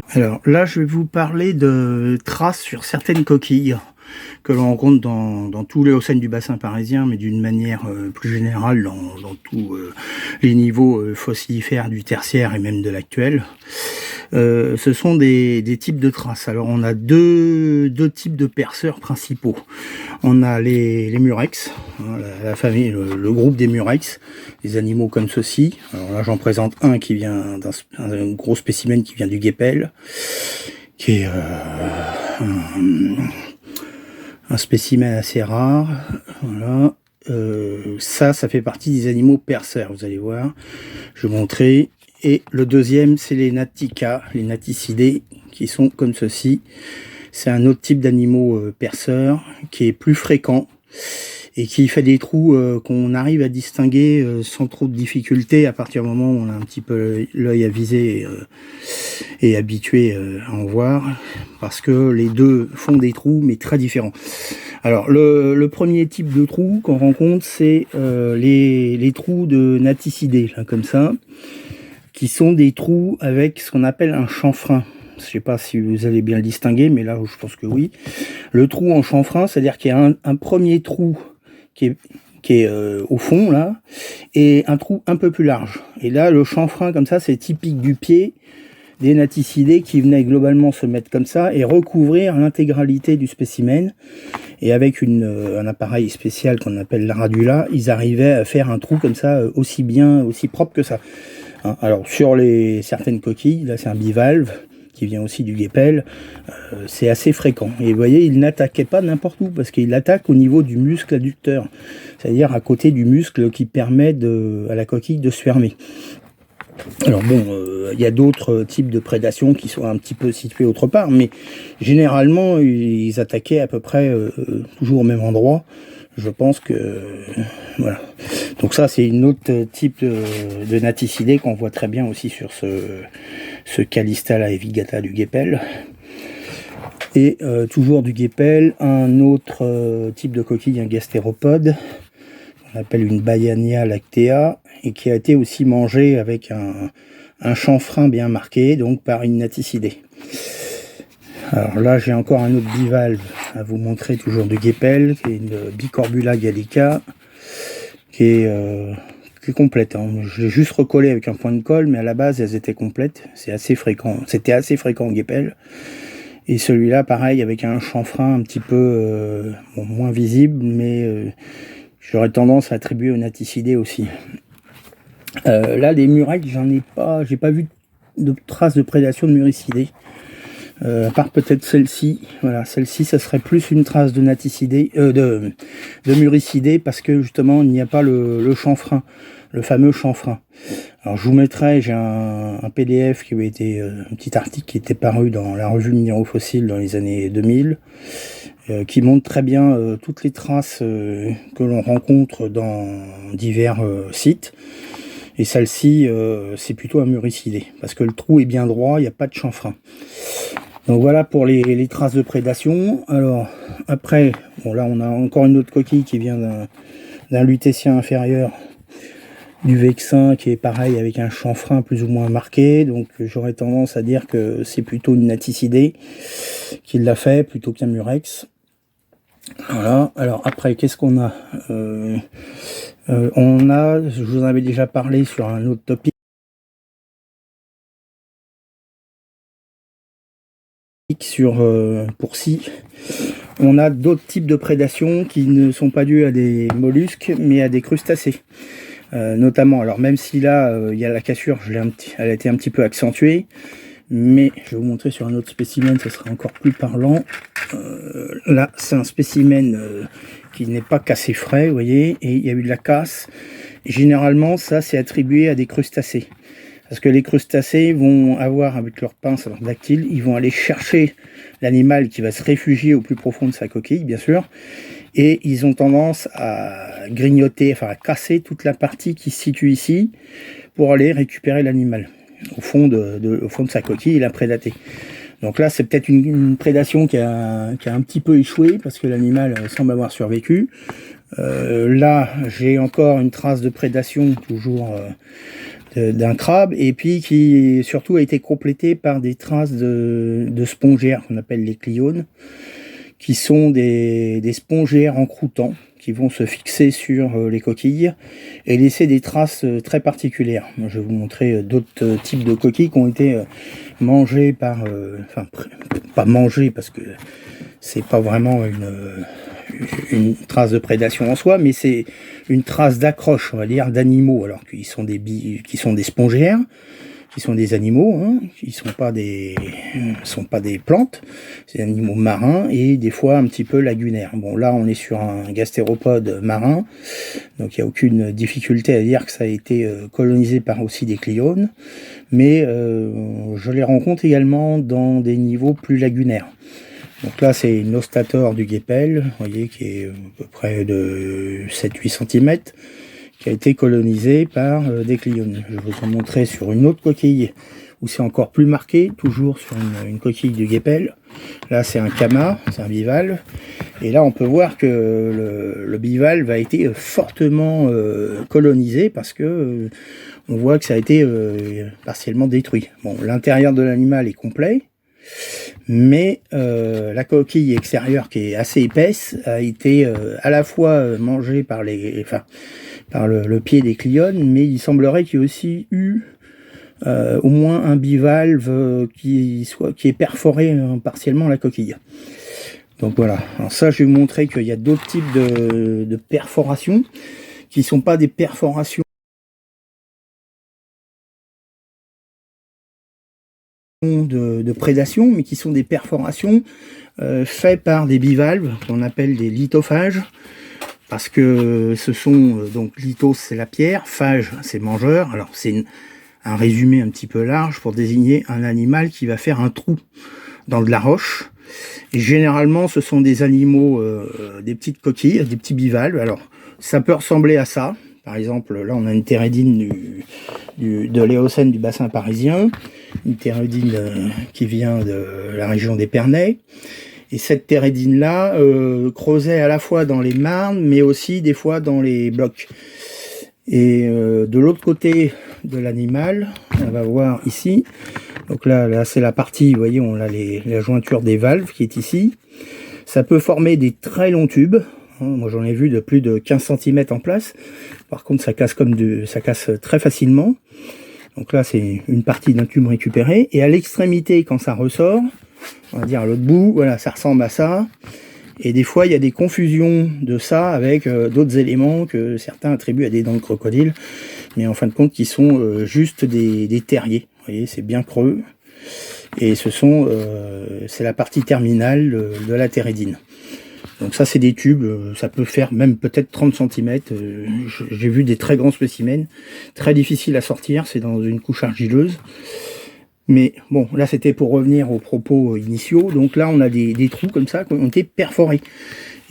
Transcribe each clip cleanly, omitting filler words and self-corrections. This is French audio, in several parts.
Alors là, je vais vous parler de traces sur certaines coquilles que l'on rencontre dans tous les Hauts-de-Seine du bassin parisien, mais d'une manière plus générale dans tous les niveaux fossilifères du tertiaire et même de l'actuel. Ce sont des types de traces. Alors on a deux types de perceurs principaux. On a les murex, hein, la famille, le groupe des murex, des animaux comme ceci. Alors là j'en présente un qui vient d'un gros spécimen qui vient du guépel, qui est un spécimen assez rare. Voilà. Ça fait partie des animaux perceurs, vous allez voir. Je vais montrer. Et le deuxième, c'est les natica, les naticidés, qui sont comme ceci. C'est un autre type d'animaux perceurs, qui est plus fréquent, et qui fait des trous qu'on arrive à distinguer sans trop de difficulté, à partir du moment où on a un petit peu l'œil avisé et habitué à en voir, parce que les deux font des trous, mais très différents. Alors, le premier type de trou qu'on rencontre, c'est les trous de naticidés, là, comme ça, qui sont des trous avec ce qu'on appelle un chanfrein. Je ne sais pas si vous allez bien le distinguer, mais là, je pense que oui. Le trou en chanfrein, c'est-à-dire qu'il y a un premier trou qui est au fond, là, et un trou un peu plus large. Et là, le chanfrein, comme ça, c'est typique du pied des naticidés qui venaient globalement se mettre comme ça et recouvrir l'intégralité du spécimen. Et avec un appareil spécial qu'on appelle la radula, ils arrivaient à faire un trou comme ça aussi bien, aussi propre que ça. Alors sur certaines coquilles, là c'est un bivalve qui vient aussi du guépel, c'est assez fréquent. Et vous voyez, il n'attaquait pas n'importe où, parce qu'il attaque au niveau du muscle adducteur, c'est-à-dire à côté du muscle qui permet à la coquille de se fermer. Alors bon, il y a d'autres types de prédation qui sont un petit peu situés autre part, mais généralement ils attaquaient à peu près toujours au même endroit. Je pense que voilà. Donc ça c'est une autre type de naticidé qu'on voit très bien aussi sur ce Calistala evigata du guépel. Et toujours du guépel, un autre type de coquille, un gastéropode, qu'on appelle une Baiania lactea, et qui a été aussi mangé avec un chanfrein bien marqué, donc par une naticidée. Alors là, j'ai encore un autre bivalve à vous montrer, toujours du guépel, qui est une Bicorbula gallica, qui est complète. Hein. Je l'ai juste recollé avec un point de colle, mais à la base, elles étaient complètes. C'est assez fréquent. C'était assez fréquent au guépel. Et celui-là, pareil, avec un chanfrein un petit peu moins visible, mais j'aurais tendance à attribuer aux naticidés aussi. Là, les murex, j'ai pas vu de traces de prédation de muricidés. À part peut-être celle-ci, voilà, celle-ci, ça serait plus une trace de naticidés, de muricidés, parce que justement, il n'y a pas le chanfrein, le fameux chanfrein. Alors, je vous mettrai, j'ai un PDF qui avait été, un petit article qui était paru dans la revue Minéraux-Fossiles dans les années 2000, qui montre très bien toutes les traces que l'on rencontre dans divers sites. Et celle-ci, c'est plutôt un muricidé, parce que le trou est bien droit, il n'y a pas de chanfrein. Donc voilà pour les traces de prédation. Alors après, bon là on a encore une autre coquille qui vient d'un lutétien inférieur, du Vexin, qui est pareil avec un chanfrein plus ou moins marqué. Donc j'aurais tendance à dire que c'est plutôt une naticidée qui l'a fait plutôt qu'un murex. Voilà. Alors après, qu'est-ce qu'on a on a, je vous en avais déjà parlé sur un autre topic, sur Pourcy. On a d'autres types de prédations qui ne sont pas dues à des mollusques, mais à des crustacés. Notamment, alors même si là, il y a la cassure, elle a été un petit peu accentuée, mais je vais vous montrer sur un autre spécimen, ce sera encore plus parlant. Là, c'est un spécimen qui n'est pas cassé frais, vous voyez, et il y a eu de la casse. Généralement, ça, c'est attribué à des crustacés. Parce que les crustacés vont avoir, avec leurs pinces, leurs dactyles, ils vont aller chercher l'animal qui va se réfugier au plus profond de sa coquille, bien sûr, et ils ont tendance à grignoter, enfin à casser toute la partie qui se situe ici, pour aller récupérer l'animal au fond de sa coquille et la prédater. Donc là, c'est peut-être une prédation qui a un petit peu échoué, parce que l'animal semble avoir survécu. Là, j'ai encore une trace de prédation, toujours d'un crabe, et puis qui surtout a été complété par des traces de spongères qu'on appelle les cliones, qui sont des spongères en croûtant, qui vont se fixer sur les coquilles et laisser des traces très particulières. Je vais vous montrer d'autres types de coquilles qui ont été mangées par... enfin, pas mangées parce que c'est pas vraiment une trace de prédation en soi, mais c'est une trace d'accroche, on va dire, d'animaux, alors qu'ils sont qui sont des spongères, qui sont des animaux, hein, qui sont pas des plantes, c'est des animaux marins et des fois un petit peu lagunaires. Bon, là on est sur un gastéropode marin, donc il n'y a aucune difficulté à dire que ça a été colonisé par aussi des cliones, mais je les rencontre également dans des niveaux plus lagunaires. Donc là c'est une Nostator du Guépel, vous voyez, qui est à peu près de 7-8 cm, qui a été colonisé par des cliones. Je vais vous en montrer sur une autre coquille où c'est encore plus marqué, toujours sur une coquille du Guépel. Là c'est un Kama, c'est un bivalve, et là on peut voir que le bivalve a été fortement colonisé parce que on voit que ça a été partiellement détruit. Bon, l'intérieur de l'animal est complet, mais la coquille extérieure qui est assez épaisse a été à la fois mangée par par le pied des cliones, mais il semblerait qu'il y ait aussi eu au moins un bivalve qui est perforé partiellement la coquille. Donc voilà, alors ça je vais vous montrer qu'il y a d'autres types de perforations qui ne sont pas des perforations de prédation, mais qui sont des perforations faites par des bivalves qu'on appelle des lithophages, parce que ce sont donc lithos c'est la pierre, phage c'est mangeur. Alors c'est un résumé un petit peu large pour désigner un animal qui va faire un trou dans de la roche, et généralement ce sont des animaux, des petites coquilles, des petits bivalves. Alors ça peut ressembler à ça. Par exemple, là, on a une thérédine de l'Éocène du bassin parisien, une thérédine qui vient de la région d'Épernay. Et cette thérédine-là creusait à la fois dans les marnes, mais aussi des fois dans les blocs. Et de l'autre côté de l'animal, on va voir ici, donc là c'est la partie, vous voyez, on a la jointure des valves qui est ici. Ça peut former des très longs tubes. Moi j'en ai vu de plus de 15 cm en place. Par contre ça casse ça casse très facilement. Donc là c'est une partie d'un tube récupéré. Et à l'extrémité, quand ça ressort, on va dire à l'autre bout, voilà, ça ressemble à ça. Et des fois il y a des confusions de ça avec d'autres éléments que certains attribuent à des dents de crocodile, mais en fin de compte qui sont juste des terriers. Vous voyez, c'est bien creux. Et c'est la partie terminale de la thérédine. Donc ça c'est des tubes, ça peut faire même peut-être 30 cm. J'ai vu des très grands spécimens, très difficiles à sortir, c'est dans une couche argileuse. Mais bon, là c'était pour revenir aux propos initiaux. Donc là on a des trous comme ça qui ont été perforés.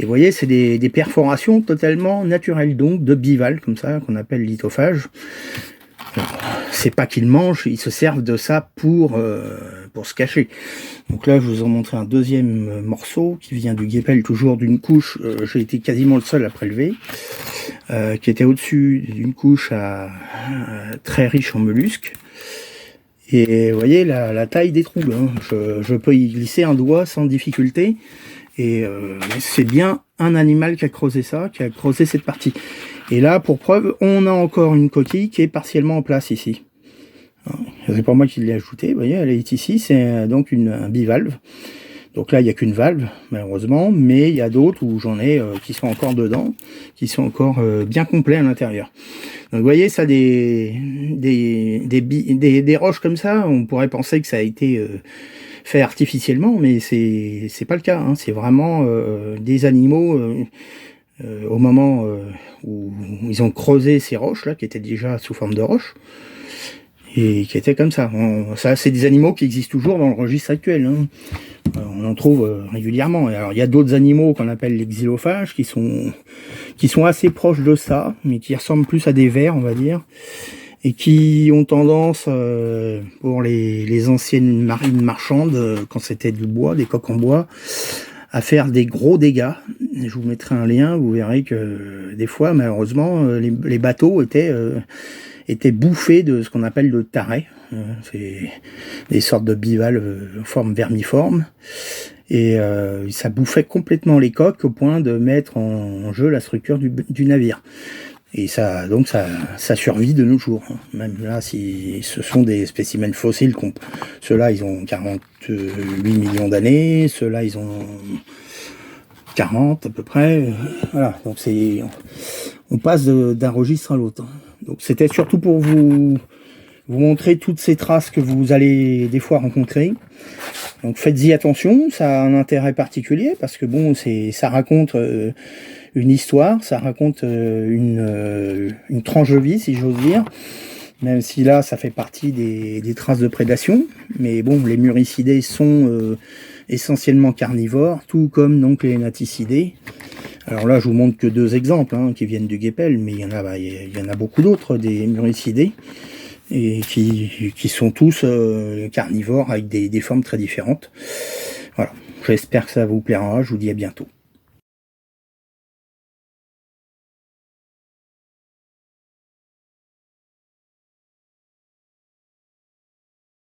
Et vous voyez, c'est des perforations totalement naturelles, donc de bivalves comme ça, qu'on appelle lithophages. C'est pas qu'ils mangent, ils se servent de ça pour se cacher. Donc là, je vous en montrer un deuxième morceau qui vient du Guépel, toujours d'une couche, j'ai été quasiment le seul à prélever, qui était au-dessus d'une couche très riche en mollusques. Et vous voyez la taille des trous, hein. Je peux y glisser un doigt sans difficulté. Et c'est bien un animal qui a creusé ça, qui a creusé cette partie. Et là, pour preuve, on a encore une coquille qui est partiellement en place ici. C'est pas moi qui l'ai ajoutée, vous voyez, elle est ici, c'est donc un bivalve. Donc là, il n'y a qu'une valve, malheureusement, mais il y a d'autres où j'en ai qui sont encore dedans, qui sont encore bien complets à l'intérieur. Donc vous voyez, ça, des roches comme ça, on pourrait penser que ça a été fait artificiellement, mais c'est pas le cas, hein. C'est vraiment des animaux au moment où ils ont creusé ces roches là, qui étaient déjà sous forme de roches, et qui étaient comme ça. Ça, c'est des animaux qui existent toujours dans le registre actuel, hein. On en trouve régulièrement. Et alors il y a d'autres animaux qu'on appelle les xylophages qui sont assez proches de ça, mais qui ressemblent plus à des vers, on va dire, et qui ont tendance, pour les anciennes marines marchandes, quand c'était du bois, des coques en bois, à faire des gros dégâts. Je vous mettrai un lien, vous verrez que des fois, malheureusement, les bateaux étaient été bouffé de ce qu'on appelle le taret. C'est des sortes de bivalves en forme vermiforme. Et ça bouffait complètement les coques au point de mettre en jeu la structure du navire. Et ça, donc ça survit de nos jours. Même là, si ce sont des spécimens fossiles, ceux-là ils ont 48 millions d'années, ceux-là ils ont 40 à peu près. Voilà, donc on passe d'un registre à l'autre. Donc c'était surtout pour vous montrer toutes ces traces que vous allez des fois rencontrer. Donc faites-y attention, ça a un intérêt particulier parce que bon, ça raconte une histoire, ça raconte une tranche de vie, si j'ose dire. Même si là, ça fait partie des traces de prédation. Mais bon, les muricidés sont essentiellement carnivores, tout comme donc les naticidés. Alors là, je vous montre que 2 exemples qui viennent du guépel, mais il y en a beaucoup d'autres, des muricidés, et qui sont tous carnivores avec des formes très différentes. Voilà, j'espère que ça vous plaira, je vous dis à bientôt.